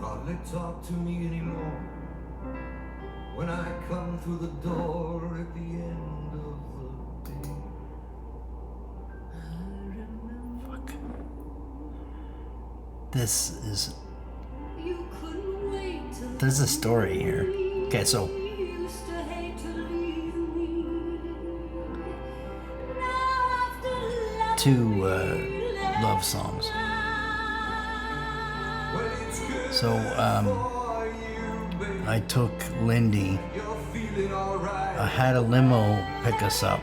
hardly talk to me anymore when I come through the door at the end of the day. Fuck. This is... There's a story here. Okay, so... two love songs. So, I took Lindy. I had a limo pick us up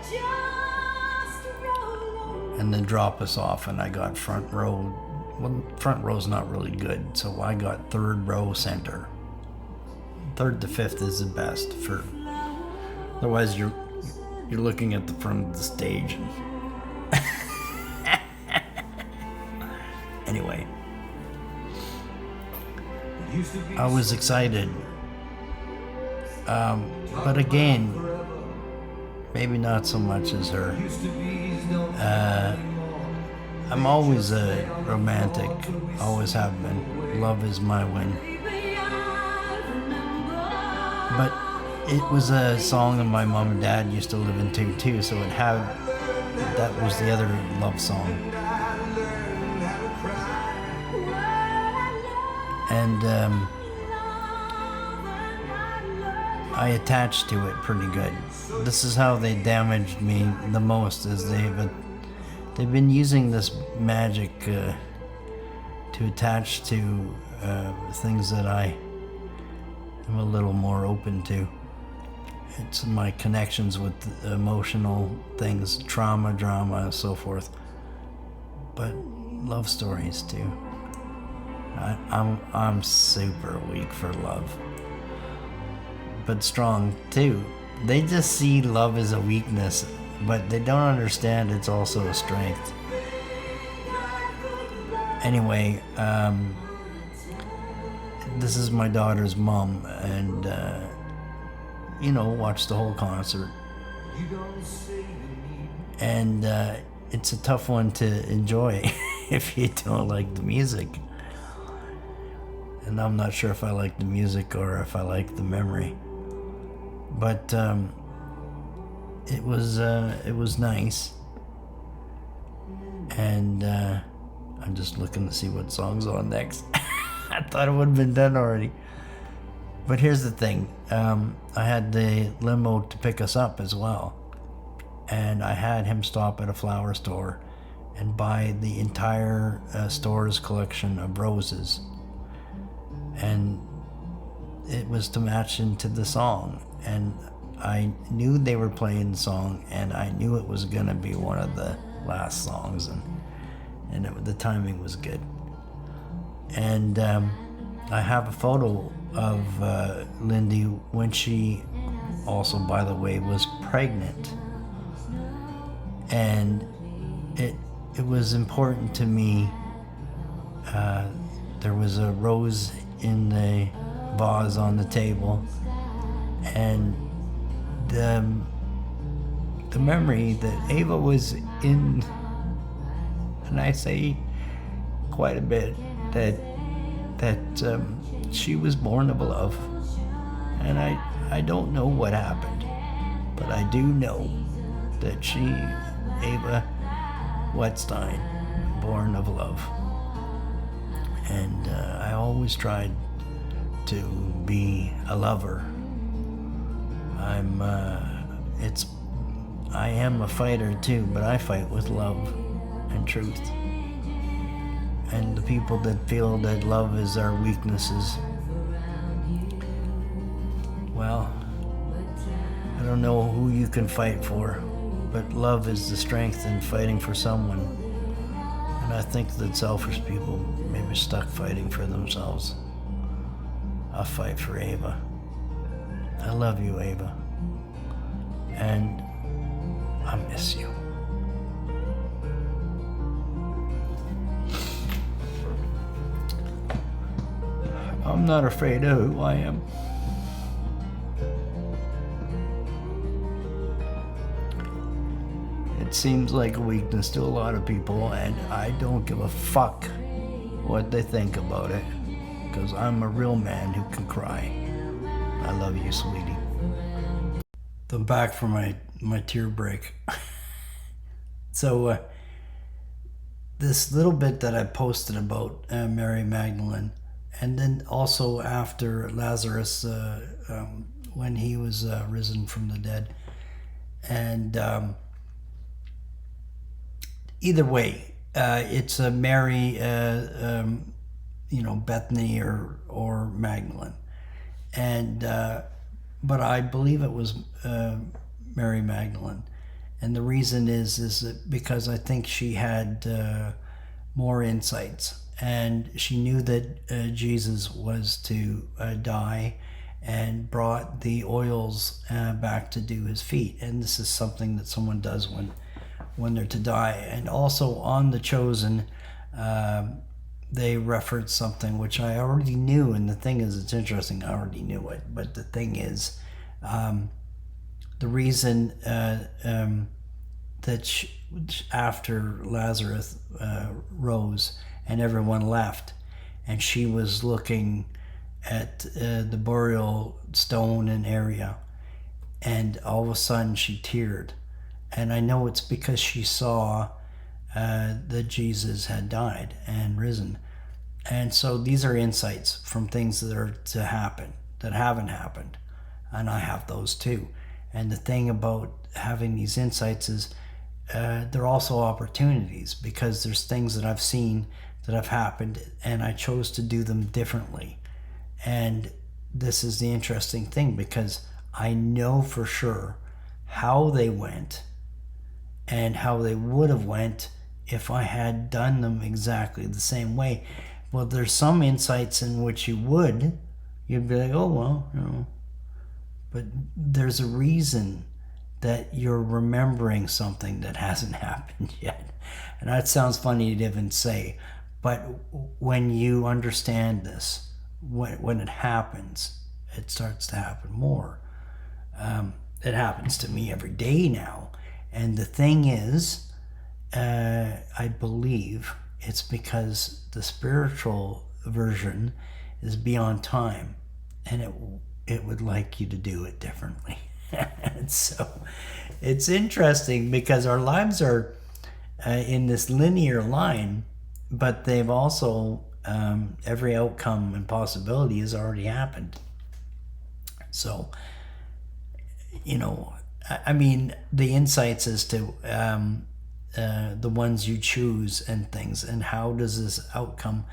and then drop us off, and I got front row. Well, front row's not really good, so I got third row center. Third to fifth is the best for. Otherwise, you're looking at the front of the stage. Anyway, I was excited, but again, maybe not so much as her. I'm always a romantic, always have been. Love is my win. But it was a song that my mom and dad used to live into too, so that was the other love song. And I attached to it pretty good. This is how they damaged me the most, is they've been using this magic to attach to things that I am a little more open to. It's my connections with emotional things, trauma, drama, and so forth. But love stories too. I'm super weak for love, but strong too. They just see love as a weakness, but they don't understand it's also a strength. Anyway, this is my daughter's mom, and watched the whole concert, and it's a tough one to enjoy if you don't like the music. And I'm not sure if I like the music or if I like the memory, but it was nice. And I'm just looking to see what song's on next. I thought it would have been done already. But here's the thing, I had the limo to pick us up as well, and I had him stop at a flower store and buy the entire store's collection of roses. And it was to match into the song, and I knew they were playing the song, and I knew it was gonna be one of the last songs, and the timing was good. And I have a photo of Lindy when she also, by the way, was pregnant, and it was important to me. There was a rose in the vase on the table, and the memory that Ava was in, and I say quite a bit, that she was born of love, and I don't know what happened, but I do know that Ava Wettstein, born of love. And I always tried to be a lover. I am a fighter too, but I fight with love and truth. And the people that feel that love is our weaknesses, well, I don't know who you can fight for, but love is the strength in fighting for someone. And I think that selfish people may be stuck fighting for themselves. I'll fight for Ava. I love you, Ava. And I miss you. I'm not afraid of who I am. It seems like a weakness to a lot of people, and I don't give a fuck what they think about it. because I'm a real man who can cry. I love you, sweetie. I'm back for my tear break. So this little bit that I posted about Mary Magdalene, and then also after Lazarus, when he was risen from the dead. And either way, it's a Mary, Bethany or Magdalene. And but I believe it was Mary Magdalene. And the reason is that because I think she had more insights, and she knew that Jesus was to die, and brought the oils back to do his feet. And this is something that someone does when they're to die. And also on the Chosen, they reference something which I already knew. And the thing is, it's interesting, I already knew it. But the thing is, the reason that after Lazarus rose and everyone left, and she was looking at the burial stone and area, and all of a sudden she teared. And I know it's because she saw that Jesus had died and risen. And so these are insights from things that are to happen, that haven't happened. And I have those too. And the thing about having these insights is they're also opportunities, because there's things that I've seen that have happened and I chose to do them differently. And this is the interesting thing, because I know for sure how they went and how they would have went if I had done them exactly the same way. Well, there's some insights in which you'd be like, oh, well, but there's a reason that you're remembering something that hasn't happened yet. And that sounds funny to even say, but when you understand this, when it happens, it starts to happen more. It happens to me every day now. And the thing is, I believe it's because the spiritual version is beyond time, and it would like you to do it differently. And so it's interesting, because our lives are in this linear line, but they've also every outcome and possibility has already happened. So, I mean, the insights as to the ones you choose and things, and how does this outcome,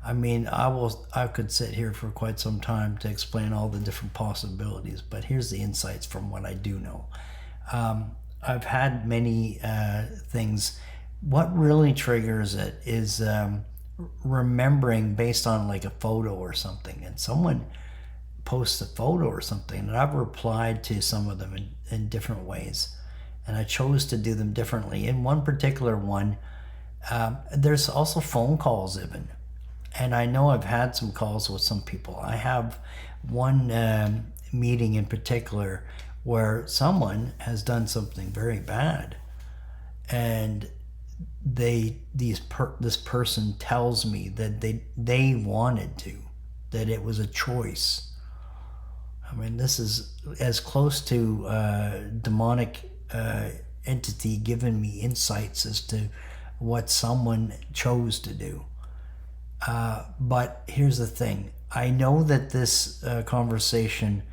I mean, I could sit here for quite some time to explain all the different possibilities, but here's the insights from what I do know. I've had many things. What really triggers it is remembering based on like a photo or something, and someone posts a photo or something, and I've replied to some of them in different ways, and I chose to do them differently. In one particular one, there's also phone calls even, and I know I've had some calls with some people. I have one meeting in particular where someone has done something very bad, and this person tells me that they wanted to, that it was a choice. I mean, this is as close to demonic entity giving me insights as to what someone chose to do. But here's the thing. I know that this conversation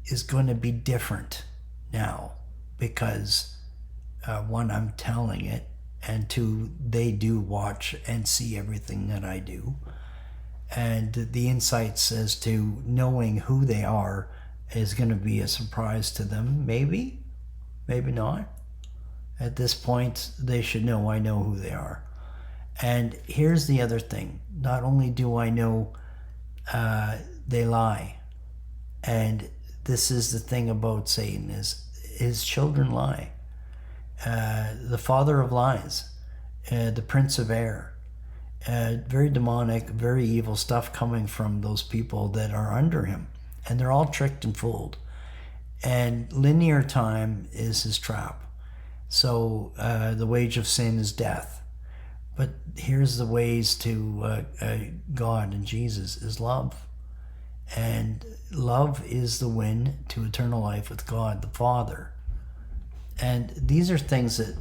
is going to be different now, because one, I'm telling it, and two, they do watch and see everything that I do. And the insights as to knowing who they are is going to be a surprise to them. Maybe not. At this point, they should know I know who they are. And here's the other thing. Not only do I know they lie, and this is the thing about Satan, is his children lie. The father of lies, the prince of air, very demonic, very evil stuff coming from those people that are under him, and they're all tricked and fooled. And linear time is his trap. So the wage of sin is death, But here's the ways to God and Jesus is love. And love is the win to eternal life with God the Father. And these are things that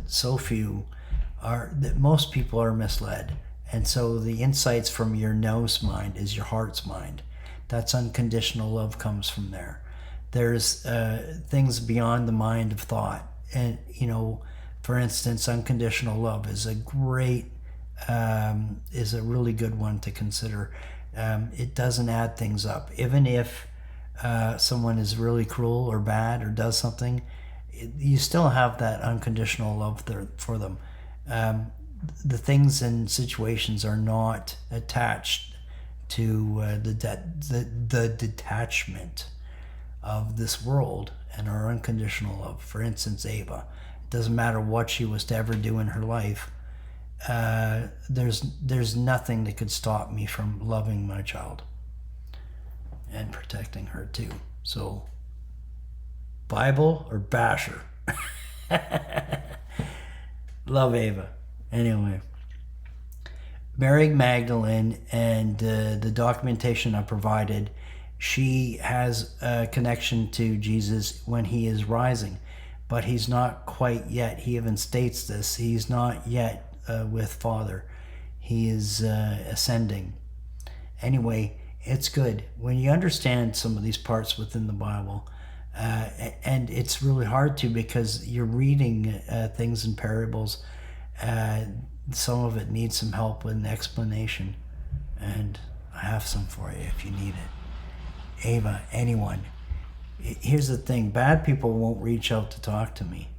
that most people are misled. And so the insights from your nous mind is your heart's mind. That's unconditional love comes from there. There's things beyond the mind of thought. And, for instance, unconditional love is a really good one to consider. It doesn't add things up. Even if someone is really cruel or bad or does something, you still have that unconditional love for them. The things and situations are not attached to the detachment of this world and our unconditional love. For instance, Ava. It doesn't matter what she was to ever do in her life. There's nothing that could stop me from loving my child and protecting her too. So, Bible or basher? Love Ava. Anyway, Mary Magdalene and the documentation I provided, she has a connection to Jesus when he is rising, but he's not quite yet. He even states this. He's not yet with Father. He is ascending. Anyway, it's good when you understand some of these parts within the Bible, and it's really hard to, because you're reading things in parables. Some of it needs some help with an explanation, and I have some for you if you need it. Ava, anyone. Here's the thing, bad people won't reach out to talk to me.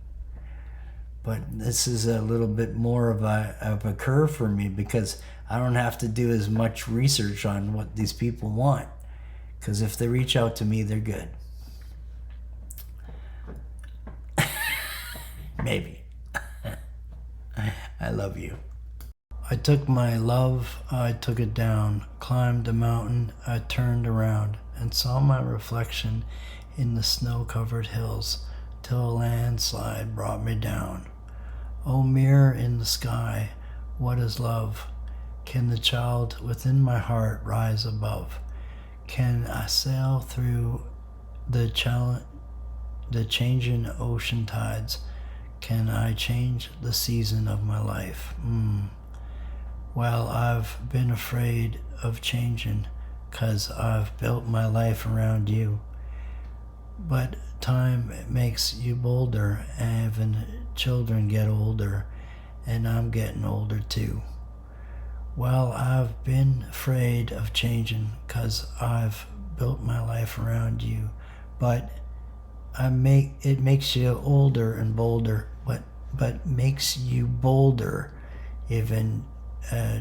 But this is a little bit more of a curve for me, because I don't have to do as much research on what these people want. Because if they reach out to me, they're good. Maybe. I love you. I took my love, I took it down, climbed a mountain, I turned around and saw my reflection in the snow-covered hills, till a landslide brought me down. O mirror in the sky, what is love? Can the child within my heart rise above? Can I sail through the changing ocean tides? Can I change the season of my life? Well, I've been afraid of changing, 'cause I've built my life around you. But time makes you bolder, and even children get older, and I'm getting older too. Well, I've been afraid of changing, 'cause I've built my life around you. But it makes you older and bolder, but makes you bolder, even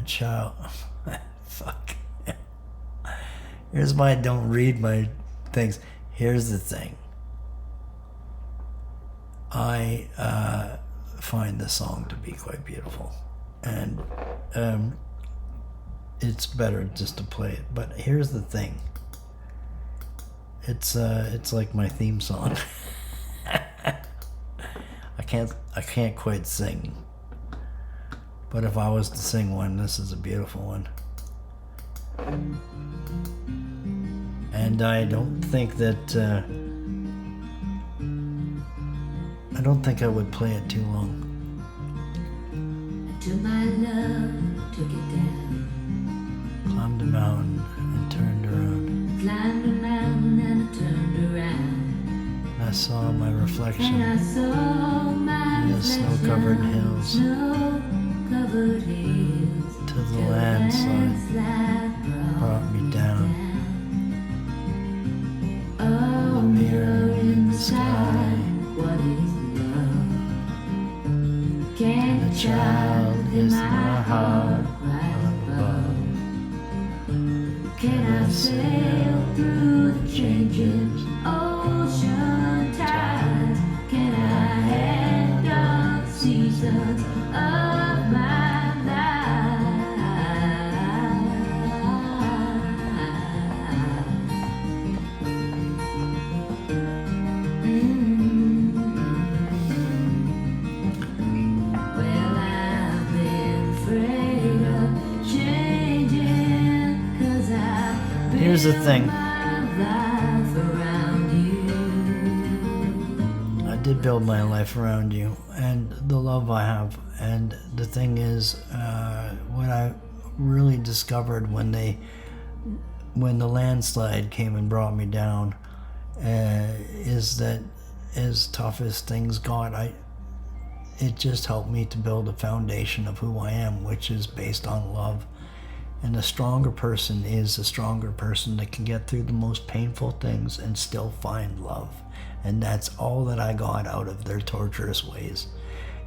child. Fuck. Here's why I don't read my things. Here's the thing. I find the song to be quite beautiful, and it's better just to play it. But here's the thing. It's like my theme song. I can't quite sing, but if I was to sing one, this is a beautiful one. And I don't think I would play it too long. To my love, took it down. Climbed a mountain and turned around. Climbed a mountain and I turned around. I saw my reflection And I saw my in the snow-covered hills, snow-covered hills, till the landslide brought me down. Oh, The mirror in the sky, what is love? Can the child is my heart rise above. Can I sail through the changing ocean tides? Can I handle the seasons of my life? Well, I've been afraid here's the thing. I did build my life around you and the love I have. And the thing is, what I really discovered when the landslide came and brought me down, is that as tough as things got, it just helped me to build a foundation of who I am, which is based on love. And a stronger person is a stronger person that can get through the most painful things and still find love. And that's all that I got out of their torturous ways,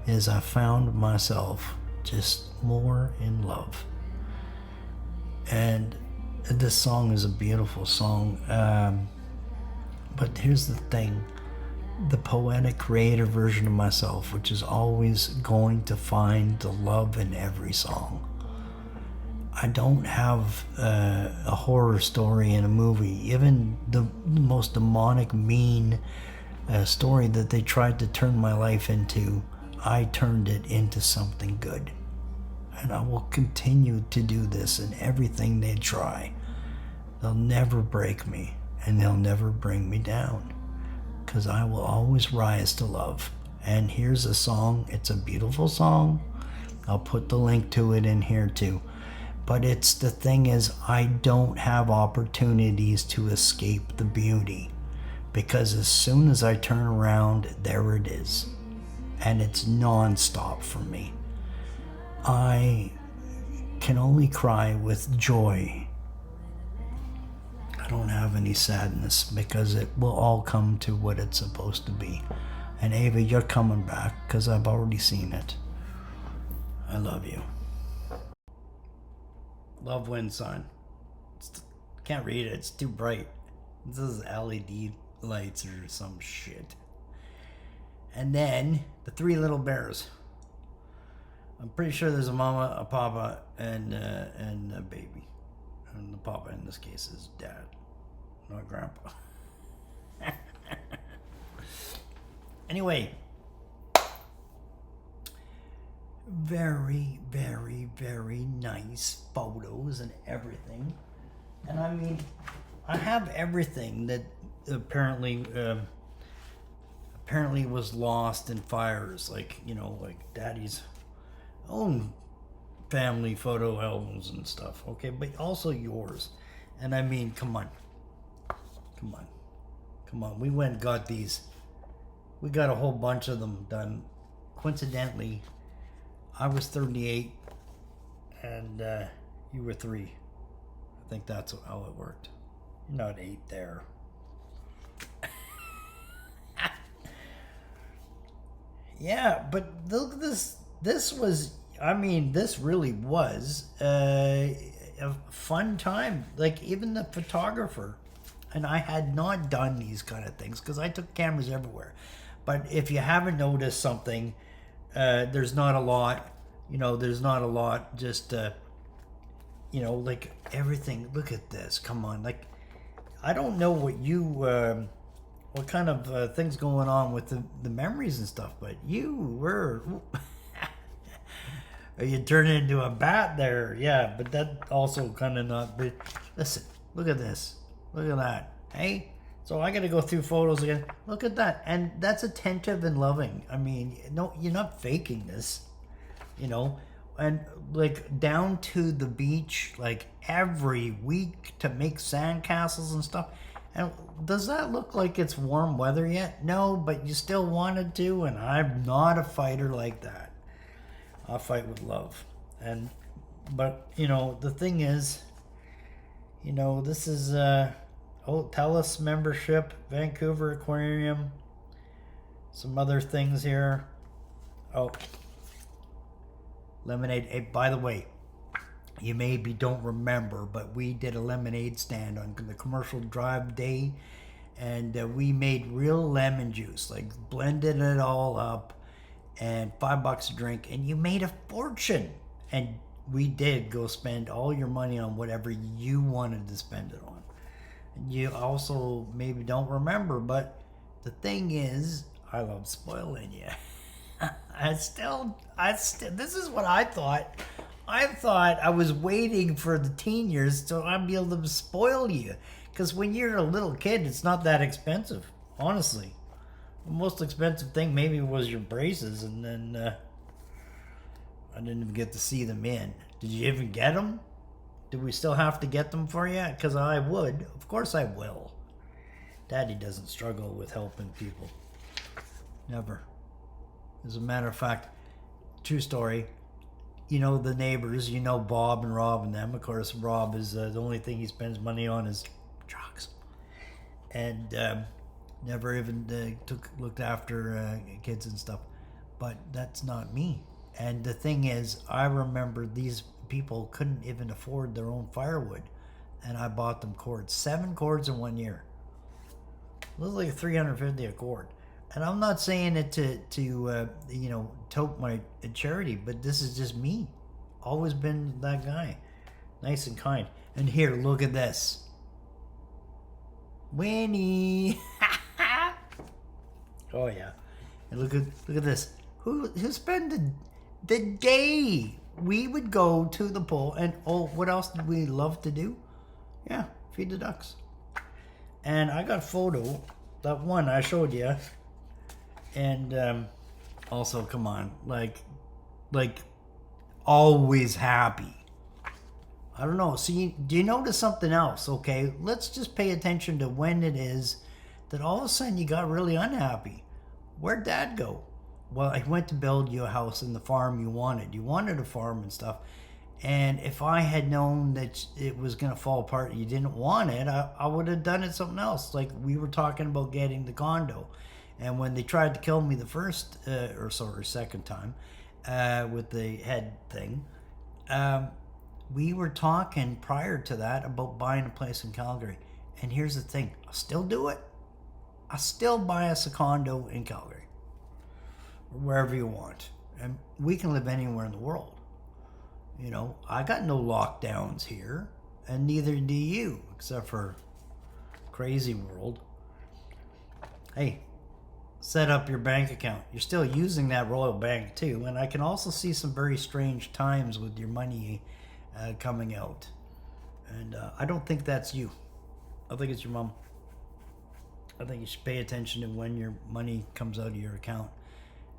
is I found myself just more in love. And this song is a beautiful song. But here's the thing. The poetic, creative version of myself, which is always going to find the love in every song. I don't have a horror story in a movie. Even the most demonic, mean story that they tried to turn my life into, I turned it into something good. And I will continue to do this in everything they try. They'll never break me, and they'll never bring me down, because I will always rise to love. And here's a song. It's a beautiful song. I'll put the link to it in here too. But the thing is, I don't have opportunities to escape the beauty, because as soon as I turn around, there it is. And it's non-stop for me. I can only cry with joy. I don't have any sadness, because it will all come to what it's supposed to be. And Ava, you're coming back, because I've already seen it. I love you. Love wins sign. Can't read it, it's too bright. This is LED lights or some shit. And then the three little bears. I'm pretty sure there's a mama, a papa, and a baby. And the papa in this case is dad, not grandpa. Anyway, very, very, very nice photos and everything. And I mean, I have everything that apparently was lost in fires, like, you know, like Daddy's own family photo albums and stuff, okay, but also yours. And I mean, come on, we went and got these. We got a whole bunch of them done. Coincidentally, I was 38 and you were 3. I think that's how it worked. You're not 8 there. Yeah, but look at this. This really was a fun time. Like, even the photographer, and I had not done these kind of things because I took cameras everywhere. But if you haven't noticed something, there's not a lot, just, like everything. Look at this. Come on. Like, I don't know what kind of things going on with the memories and stuff, but you were... You turn into a bat there, yeah, but that also kind of not. But listen, look at this, look at that. Hey, so I got to go through photos again. Look at that, and that's attentive and loving. I mean, no, you're not faking this, And like down to the beach, like every week to make sandcastles and stuff. And does that look like it's warm weather yet? No, but you still wanted to, and I'm not a fighter like that. I'll fight with love. But the thing is, this is TELUS membership, Vancouver Aquarium, some other things here. Oh, lemonade. Hey, by the way, you maybe don't remember, but we did a lemonade stand on the commercial drive day, and we made real lemon juice, like blended it all up, and $5 a drink, and you made a fortune. And we did go spend all your money on whatever you wanted to spend it on. And you also maybe don't remember, but the thing is, I love spoiling you. This is what I thought I thought I was waiting for the teen years so I'd be able to spoil you. Because when you're a little kid, it's not that expensive, honestly. The most expensive thing maybe was your braces, and then I didn't even get to see them in. Did you even get them? Do we still have to get them for you? Because I would. Of course I will. Daddy doesn't struggle with helping people. Never. As a matter of fact, true story, you know the neighbors, you know Bob and Rob and them. Of course, Rob is the only thing he spends money on is drugs. And never even looked after kids and stuff. But that's not me. And the thing is, I remember these people couldn't even afford their own firewood. And I bought them cords. 7 cords in 1 year. It was like $350 a cord. And I'm not saying it to tote my charity, but this is just me. Always been that guy. Nice and kind. And here, look at this. Winnie. Oh yeah. And look at this. Who spent the day? We would go to the pool and what else did we love to do? Yeah, feed the ducks. And I got a photo, that one I showed you. And also, come on, like always happy. I don't know. See, do you notice something else? Okay, let's just pay attention to when it is that all of a sudden you got really unhappy. Where'd Dad go? Well, I went to build you a house and the farm you wanted. You wanted a farm and stuff. And if I had known that it was going to fall apart, you didn't want it, I would have done it something else. Like we were talking about getting the condo. And when they tried to kill me the second time with the head thing, we were talking prior to that about buying a place in Calgary. And here's the thing, I'll still do it. I'll still buy us a condo in Calgary. Or wherever you want. And we can live anywhere in the world. You know, I got no lockdowns here. And neither do you, except for crazy world. Hey, set up your bank account. You're still using that Royal Bank too. And I can also see some very strange times with your money coming out. And I don't think that's you. I think it's your mom. I think you should pay attention to when your money comes out of your account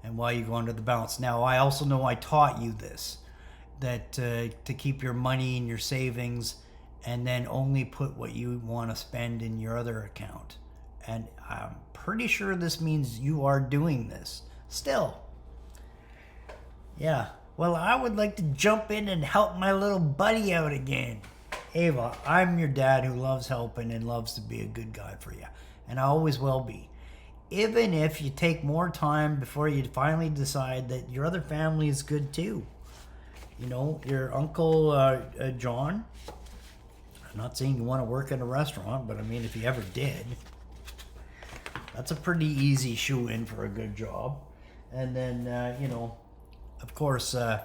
and why you go under the balance. Now, I also know I taught you this, that to keep your money in your savings and then only put what you want to spend in your other account. And I'm pretty sure this means you are doing this still. Yeah. Well, I would like to jump in and help my little buddy out again. Ava, I'm your dad who loves helping and loves to be a good guy for you. And I always will be. Even if you take more time before you finally decide that your other family is good too. You know, your Uncle John. I'm not saying you want to work in a restaurant, but I mean, if you ever did, that's a pretty easy shoe-in for a good job. And then, of course, I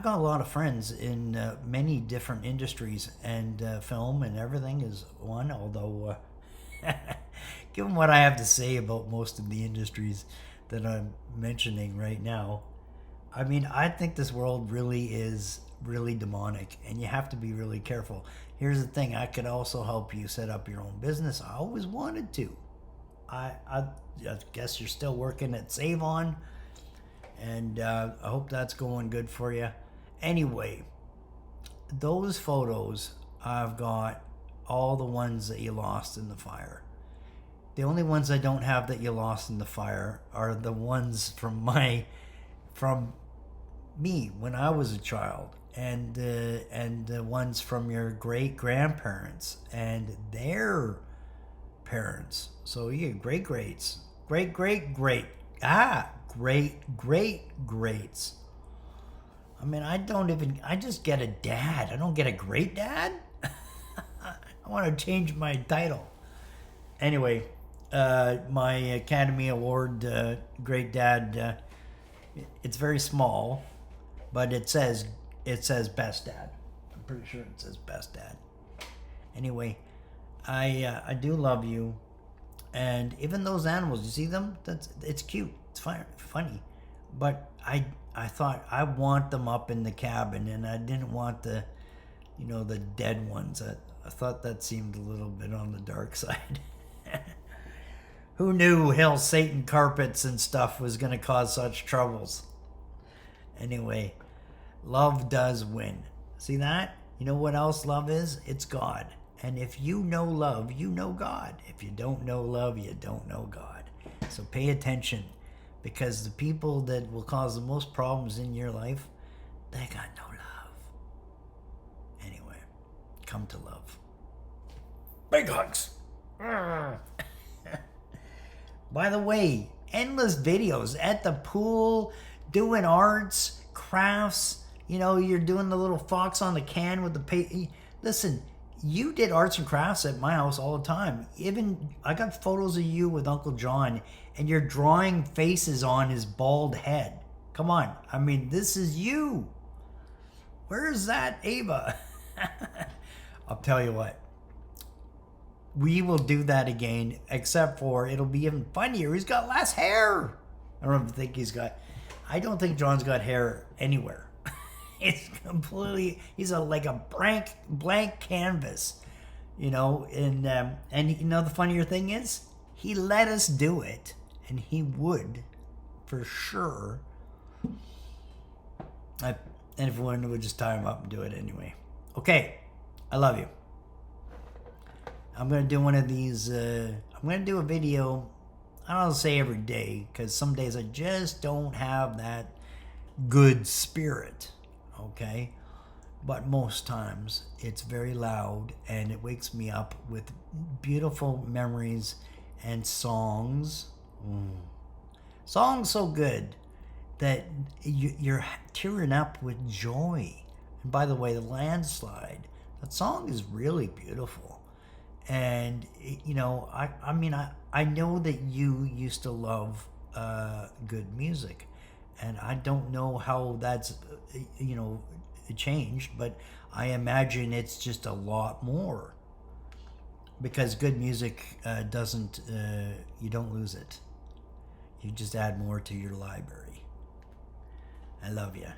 got a lot of friends in many different industries, and film and everything is one, although given what I have to say about most of the industries that I'm mentioning right now, I mean, I think this world really is really demonic, and you have to be really careful. Here's the thing, I could also help you set up your own business. I always wanted to. I guess you're still working at Save On, and I hope that's going good for you. Anyway, those photos, I've got all the ones that you lost in the fire. The only ones I don't have that you lost in the fire are the ones from me when I was a child, and the ones from your great grandparents and their parents. So you get great greats. I mean, I just get a dad. I don't get a great dad. I want to change my title. Anyway, my Academy Award great dad, it's very small, but it says best dad. I'm pretty sure it says best dad. Anyway, I do love you, and even those animals, you see them? It's cute. It's funny, but I thought I want them up in the cabin, and I didn't want the dead ones. I thought that seemed a little bit on the dark side. Who knew Hell Satan carpets and stuff was going to cause such troubles? Anyway, love does win. See that? You know what else love is? It's God. And if you know love, you know God. If you don't know love, you don't know God. So pay attention, because the people that will cause the most problems in your life, they got no love. Anyway, come to love. Big hugs. By the way, endless videos at the pool, doing arts, crafts. You're doing the little fox on the can with the paper. Listen, you did arts and crafts at my house all the time. Even I got photos of you with Uncle John, and you're drawing faces on his bald head. Come on. I mean, this is you. Where's that Ava? I'll tell you what. We will do that again, except for it'll be even funnier. He's got less hair. I don't think I don't think John's got hair anywhere. It's completely, like a blank canvas, and the funnier thing is, he let us do it, and he would, for sure. And if we wanted, we'd just tie him up and do it anyway. Okay, I love you. I'm going to do one of these, I'm going to do a video, I don't say every day, because some days I just don't have that good spirit, okay? But most times it's very loud, and it wakes me up with beautiful memories and songs. Songs so good that you're tearing up with joy. And by the way, the landslide, that song is really beautiful. And I know that you used to love good music, and I don't know how that's changed, but I imagine it's just a lot more, because good music doesn't you don't lose it, you just add more to your library. I love you.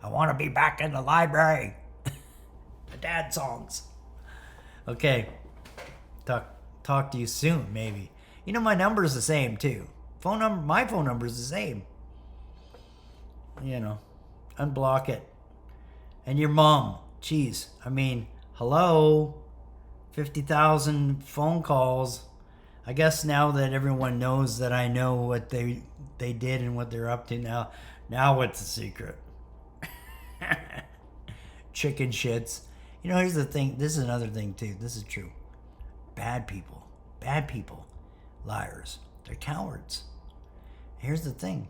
I want to be back in the library. The dad songs. Okay, talk to you soon, maybe. My number is the same too. My phone number is the same. Unblock it. And your mom, geez, hello, 50,000 phone calls. I guess now that everyone knows that I know what they did and what they're up to now what's the secret? Chicken shits. Here's the thing. This is another thing too. This is true. Bad people, liars. They're cowards. Here's the thing.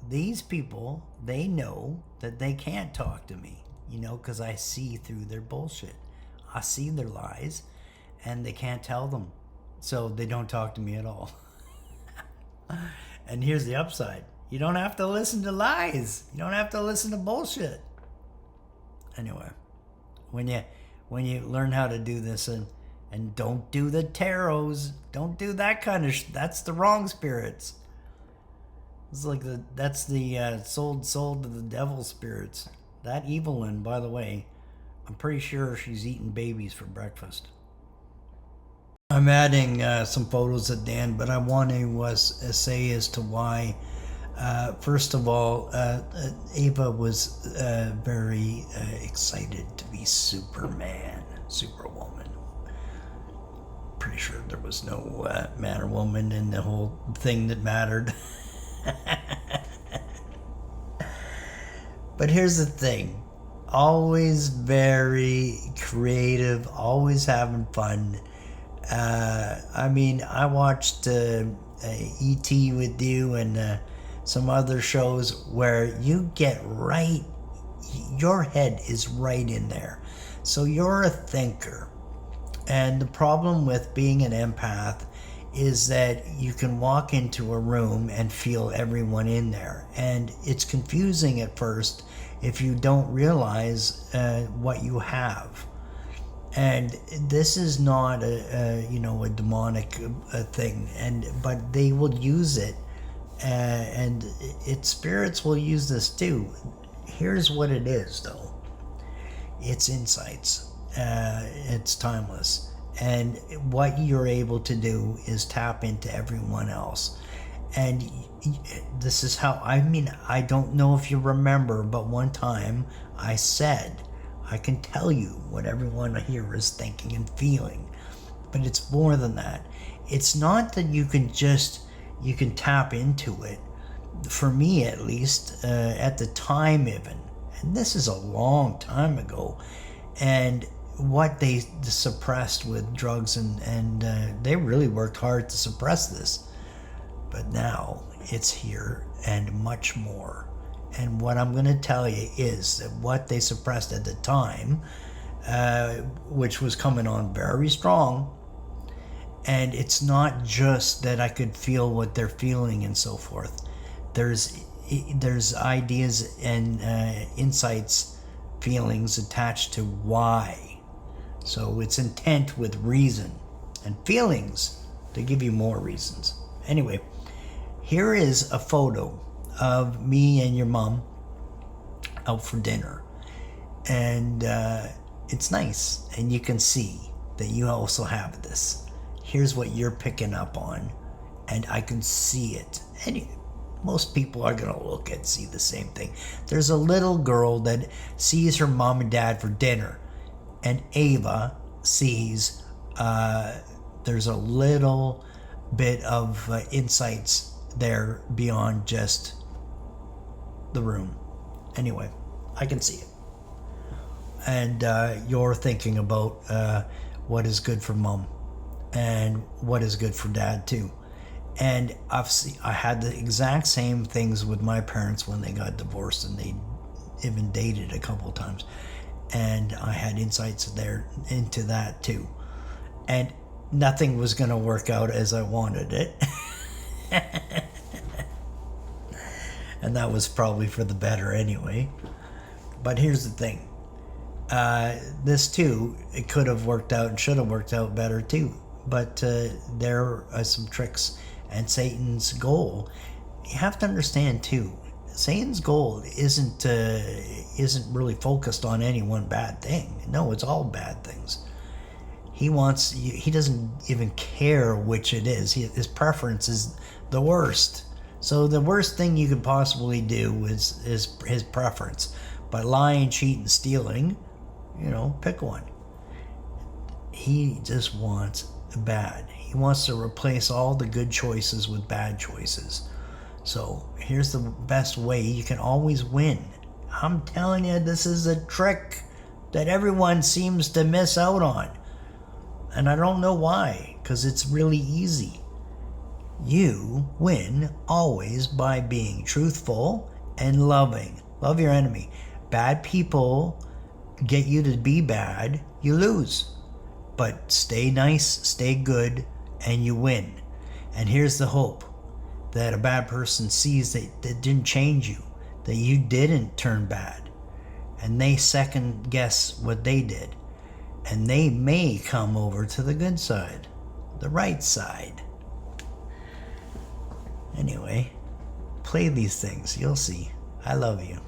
These people, they know that they can't talk to me, because I see through their bullshit. I see their lies, and they can't tell them. So they don't talk to me at all. And here's the upside. You don't have to listen to lies. You don't have to listen to bullshit. Anyway, when you learn how to do this, and don't do the tarots, don't do that kind of that's the wrong spirits. It's like that's the sold to the devil spirits. That evil one, by the way, I'm pretty sure she's eating babies for breakfast. I'm adding some photos at the end, but I want to say as to why. First of all, Ava was very excited to be Superman, Superwoman. Pretty sure there was no man or woman in the whole thing that mattered. But here's the thing. Always very creative, always having fun. I watched E.T. with you and some other shows where you get right, your head is right in there. So you're a thinker. And the problem with being an empath is that you can walk into a room and feel everyone in there. And it's confusing at first if you don't realize what you have. And this is not a demonic thing, but they will use it and spirits will use this too. Here's what it is, though. It's insights. It's timeless. And what you're able to do is tap into everyone else. And this is how, I don't know if you remember, but one time I said, I can tell you what everyone here is thinking and feeling. But it's more than that. It's not that you can tap into it. For me, at least, at the time even, and this is a long time ago, and what they suppressed with drugs, and they really worked hard to suppress this. But now it's here and much more. And what I'm going to tell you is that what they suppressed at the time, which was coming on very strong, and it's not just that I could feel what they're feeling and so forth. There's ideas and insights, feelings attached to why. So it's intent with reason, and feelings to give you more reasons. Anyway, here is a photo of me and your mom out for dinner, and it's nice, and you can see that you also have this. Here's what you're picking up on, and I can see it. And most people are going to see the same thing. There's a little girl that sees her mom and dad for dinner, and Ava sees there's a little bit of insights there beyond just the room. Anyway, I can see it. And you're thinking about what is good for mom and what is good for dad too. And I had the exact same things with my parents when they got divorced, and they even dated a couple of times. And I had insights there into that too. And nothing was going to work out as I wanted it. And that was probably for the better anyway. But here's the thing. This too, it could have worked out and should have worked out better too. But there are some tricks, and Satan's goal, you have to understand too, Satan's goal isn't really focused on any one bad thing. No, it's all bad things. He doesn't even care which it is. His preference is the worst. So the worst thing you could possibly do is his preference. By lying, cheating, stealing, pick one. He just wants bad. He wants to replace all the good choices with bad choices. So here's the best way you can always win. I'm telling you, this is a trick that everyone seems to miss out on. And I don't know why, because it's really easy. You win always by being truthful and loving. Love your enemy. Bad people get you to be bad, you lose. But stay nice, stay good, and you win. And here's the hope. That a bad person sees that didn't change you, that you didn't turn bad, and they second guess what they did, and they may come over to the good side, the right side. Anyway, play these things, you'll see. I love you.